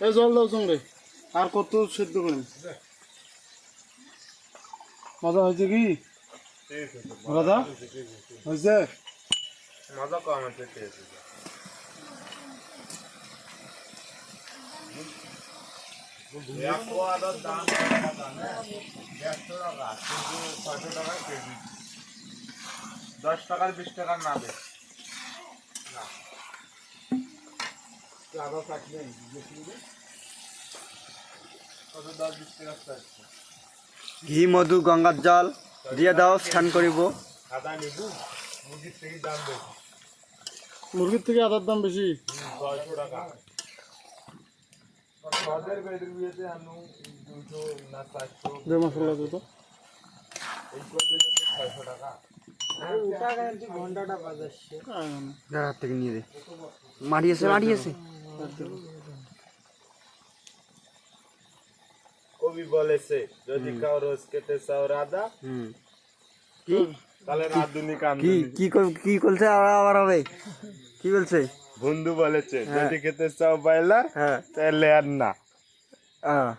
এই জল দাও সঙ্গে আর কত সেদ্ধ করেন মজা হয়েছে কি দাদা হয়েছে মজা কম আছে দাম 150 টাকা কিন্তু 600 টাকা কেজি 10 টাকার 20 টাকার না দে না আদা থাকলে কত 10-20 টাকা ঘি মধু গঙ্গার জল দিয়ে দাও স্নান করিব আদা নিবু মুরগির থেকে দাম বেশি মুরগির থেকে আদার দাম বেশি 600 টাকা আমাদের বেদের বিয়েতে আনু 200 না 400 যে মশলা দিত এই করে দিলে 600 টাকা ঘন্টাটা বাজাচ্ছে হাত থেকে নিয়ে দে মারিয়েছে কবি বলেছে যদি কাউ রোজ খেতে চাও রাধা কি তাহলে রাধুনি কাম কি কি কি বলছে আবার হবে কি বলছে বন্ধু বলেছে যদি খেতে চাও বাইলা হ্যাঁ তাহলে আর না হ্যাঁ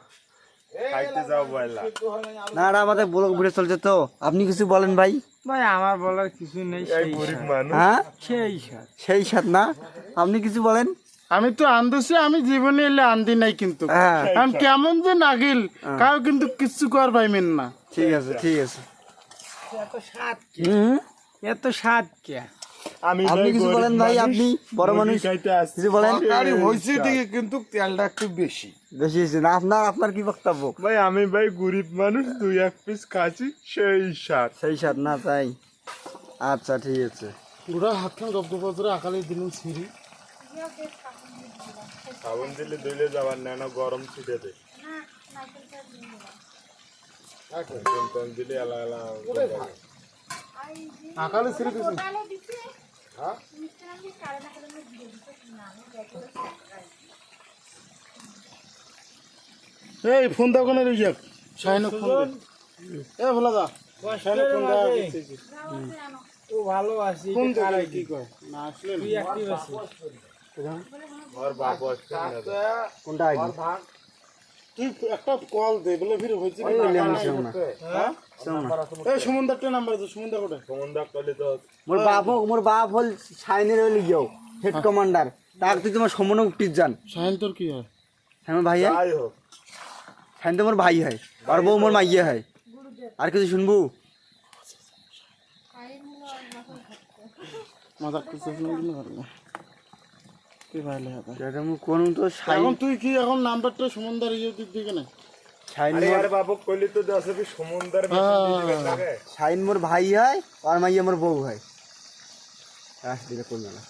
খাইতে যাও বাইলা না না আমাদের ব্লগ ভিডিও চলছে তো আপনি কিছু বলেন ভাই ভাই আমার বলার কিছু নেই এই গরিব মানুষ হ্যাঁ সেই সাথ সেই সাথ না আপনি কিছু বলেন আমি তো আনতেছি আমি জীবনে এলে আনদি নাই কিন্তু হ্যাঁ আমি কেমন যে নাগিল কাউ কিন্তু কিচ্ছু কর পাইমেন না ঠিক আছে এত স্বাদ হুম এত স্বাদ কে আমি আপনি কিছু বলেন ভাই আপনি বড় মানুষ খাইতে আসছি কিছু বলেন হয়েছে ঠিকই কিন্তু তেলটা একটু বেশি বেশি হয়েছে না আপনার কি বক্তব্য ভাই আমি ভাই গরিব মানুষ 2-1 পিস খাচ্ছি সেই সাথ সেই সাথ না তাই আচ্ছা ঠিক আছে পুরা হাতখান গপ করে আকালে দিলেন ছিঁড়ি সাবন দিলে ধুইলে যাবার না গরম ছিটে দে দিলে আলা আলা আকালে ছিঁড়ে দিয়েছেন এই ফোন দাও কেন রইয়া শাহিনক ফোন দে ভোলা দা শাহিনক ফোন দাও ও ভালো আছে ফোন দে কি কয় না আসলে তুই অ্যাক্টিভ আছে আর বাপ আসছে না কোনটা আগে তুই একটা কল দে বলে ফিরে হয়েছে হ্যাঁ এই সুমনদারটা নাম্বার দে সুমনদা কোটা সমন্দা করলে তো মোর বাপ হল সাইনের হইলে গিয়েও হেড কমান্ডার তার তুই তোমার সমন উঠিস যান শাহিন তোর কি হয় হ্যাঁ ভাই হয় যাই হোক সাইন তো মোর ভাই হয় আর বউ মোর মাইয়ে হয় আর কিছু শুনবো মজাক কিছু শুনে পারবো কি ভাইলে হবে কোন তো সাইন এখন তুই কি এখন নাম্বারটা সুমনদার ইয়ে দিক দিকে না সাইন আরে আরে বাবু কইলি তো যাচ্ছে কি সমুদ্র মেশিন দিবে লাগে সাইন মোর ভাই হয় আর মাইয়ে মোর বউ হয় দিলে কোন না